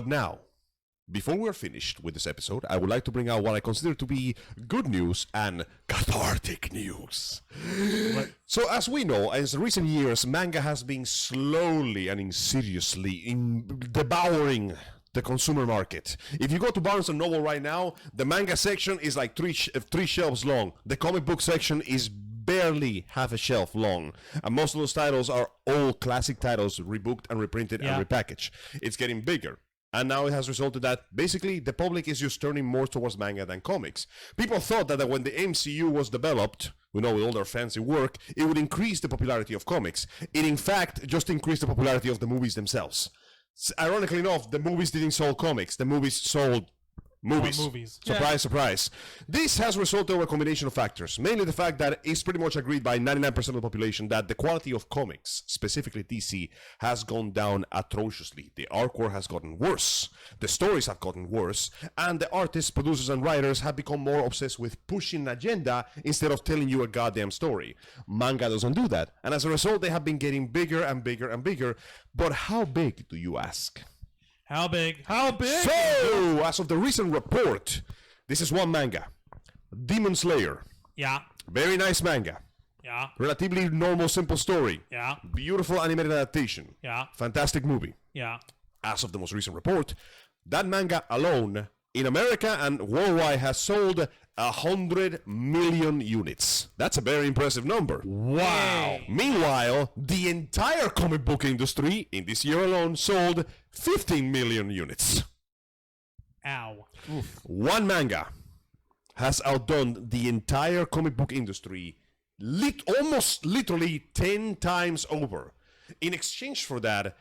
But now, before we're finished with this episode, I would like to bring out what I consider to be good news and cathartic news. So, as we know, in recent years, manga has been slowly and insidiously devouring the consumer market. If you go to Barnes & Noble right now, the manga section is like three shelves long. The comic book section is barely half a shelf long. And most of those titles are all classic titles, rebooked and reprinted and repackaged. It's getting bigger. And now it has resulted that basically the public is just turning more towards manga than comics. People thought that when the MCU was developed, with all their fancy work, it would increase the popularity of comics. It in fact just increased the popularity of the movies themselves. Ironically enough, the movies didn't sell comics. The movies sold movies. Surprise, surprise. This has resulted in a combination of factors. Mainly the fact that it's pretty much agreed by 99% of the population that the quality of comics, specifically DC, has gone down atrociously. The artwork has gotten worse. The stories have gotten worse. And the artists, producers, and writers have become more obsessed with pushing an agenda instead of telling you a goddamn story. Manga doesn't do that. And as a result, they have been getting bigger and bigger and bigger. But how big, do you ask? How big? So, as of the recent report, this is one manga. Demon Slayer. Yeah. Very nice manga. Yeah. Relatively normal, simple story. Yeah. Beautiful animated adaptation. Yeah. Fantastic movie. Yeah. As of the most recent report, that manga alone in America and worldwide has sold 100 million units. That's a very impressive number. Wow. Meanwhile, the entire comic book industry in this year alone sold 15 million units. Ow. Oof. One manga has outdone the entire comic book industry almost literally 10 times over. In exchange for that,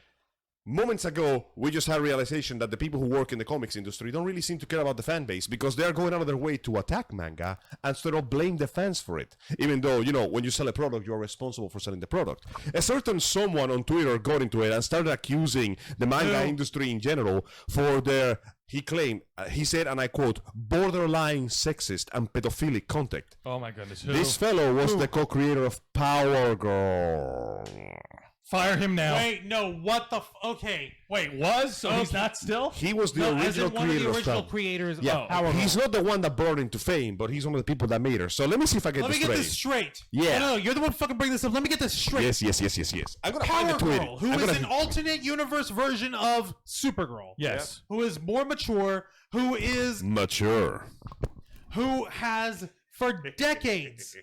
moments ago, we just had a realization that the people who work in the comics industry don't really seem to care about the fan base because they're going out of their way to attack manga instead of blame the fans for it. Even though, when you sell a product, you're responsible for selling the product. A certain someone on Twitter got into it and started accusing the manga industry in general for their, he claimed, he said, and I quote, borderline sexist and pedophilic content. Oh my goodness. This fellow was the co-creator of Power Girl. Fire him now. Wait, no, what the okay. Wait, was? So he's not still? He was the No, as original in one of creator the of original Fang. creators. Yeah, Oh. he's not the one that brought her into fame, but he's one of the people that made her. So let me see if I get Let this me get straight. this straight. Yeah. No, you're the one fucking bringing this up. Let me get this straight. Yes. I'm gonna find Power the tweet. Girl, who is an alternate universe version of Supergirl. Yes. Who is more mature, who has for decades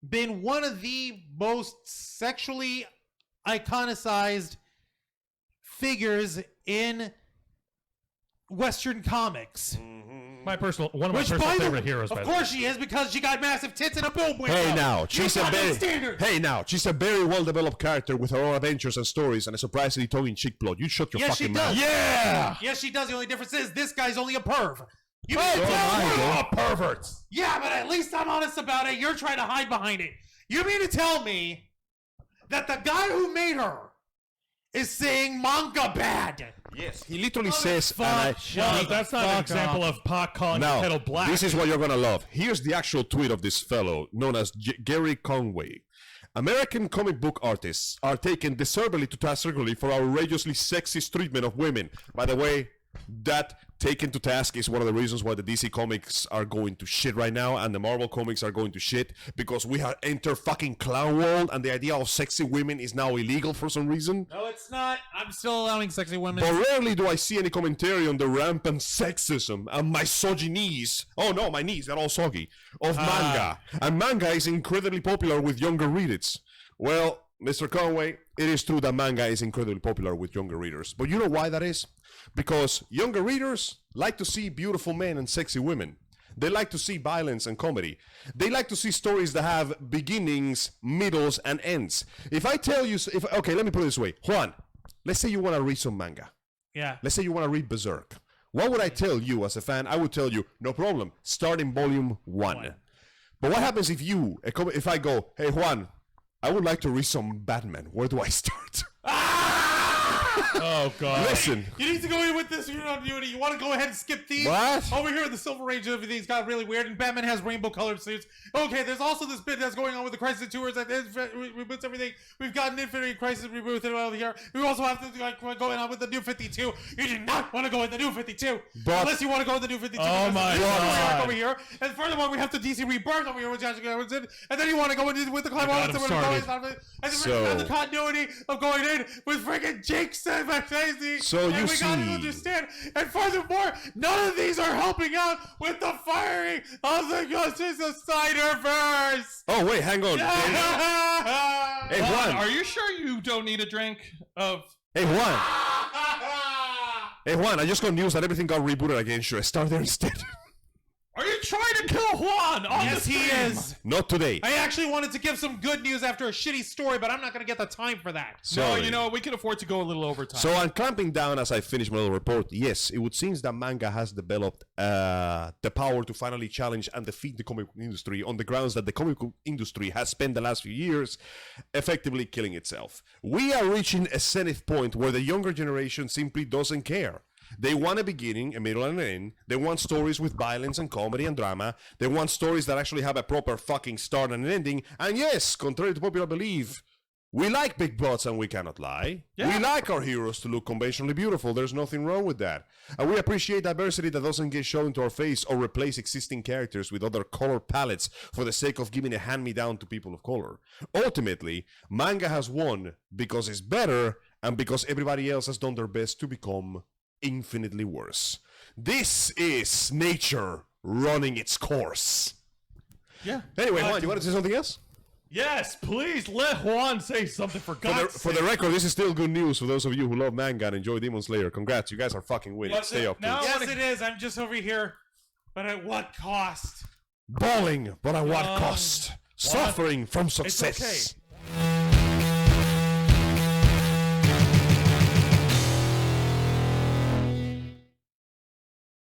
been one of the most sexually iconicized figures in Western comics. One of my personal favorite heroes. Of course she is, because she got massive tits and a boob window. Hey now, she's a very well-developed character with her own adventures and stories and a surprisingly tongue-in-cheek plot. You shut your fucking mouth. Yeah! Yes, she does. The only difference is this guy's only a perv. You Oh, mean to tell me? we're all perverts. Yeah, but at least I'm honest about it. You're trying to hide behind it. You mean to tell me that the guy who made her is saying manga bad? Yes, he literally says, That's not an example of Pac calling the kettle black. this is what you're gonna love. Here's the actual tweet of this fellow, known as Gary Conway. American comic book artists are taken deservedly to task regularly for outrageously sexist treatment of women. By the way, that taken to task is one of the reasons why the DC comics are going to shit right now and the Marvel comics are going to shit, because we have entered fucking clown world and the idea of sexy women is now illegal for some reason. No, it's not. I'm still allowing sexy women. But rarely do I see any commentary on the rampant sexism and misogynies. Oh no, my knees, they're all soggy. Of manga. And manga is incredibly popular with younger readers. Well, Mr. Conway, it is true that manga is incredibly popular with younger readers. But you know why that is? Because younger readers like to see beautiful men and sexy women. They like to see violence and comedy. They like to see stories that have beginnings, middles, and ends. If I tell you, okay, let me put it this way. Juan, let's say you want to read some manga. Yeah. Let's say you want to read Berserk. What would I tell you as a fan? I would tell you, no problem, start in volume 1. But what happens if I go, hey Juan, I would like to read some Batman. Where do I start? Oh god. Listen. You need to go in with this. You want to go ahead and skip these. What? Over here, the Silver Age, everything's got really weird, and Batman has rainbow-colored suits. Okay, there's also this bit that's going on with the Crisis Tours that reboots everything. We've got an Infinity Crisis reboot over here. We also have to going on with the New 52. You do not want to go with the New 52 unless you want to go with the New 52. Oh my god. Over here, and furthermore, we have the DC Rebirth over here, which actually goes in, and then you want to go in with the Climb On, and then the continuity of going in with freaking Jake Crazy. So and you we gotta understand. And furthermore, none of these are helping out with the firing of the Justice of Snyderverse. Oh wait, hang on. Hey Juan, are you sure you don't need a drink of? Hey Juan. Hey Juan, I just got news that everything got rebooted again. Should I start there instead? Are you trying to kill Juan? Yes, he is. Not today. I actually wanted to give some good news after a shitty story, but I'm not going to get the time for that. So, you know, we can afford to go a little over time. So I'm clamping down as I finish my little report. Yes, it would seem that manga has developed the power to finally challenge and defeat the comic book industry on the grounds that the comic book industry has spent the last few years effectively killing itself. We are reaching a zenith point where the younger generation simply doesn't care. They want a beginning, a middle, and an end. They want stories with violence and comedy and drama. They want stories that actually have a proper fucking start and an ending. And yes, contrary to popular belief, we like big butts and we cannot lie. Yeah. We like our heroes to look conventionally beautiful. There's nothing wrong with that. And we appreciate diversity that doesn't get shown to our face or replace existing characters with other color palettes for the sake of giving a hand-me-down to people of color. Ultimately, manga has won because it's better and because everybody else has done their best to become infinitely worse. This is nature running its course. Yeah. Anyway, Juan, you want to say something else? Yes, please let Juan say something for God's sake. For the record, this is still good news for those of you who love manga and enjoy Demon Slayer. Congrats, you guys are fucking winning. Stay up. Now yes, it is. I'm just over here. But at what cost? Balling, but at what cost? Suffering from success. It's okay.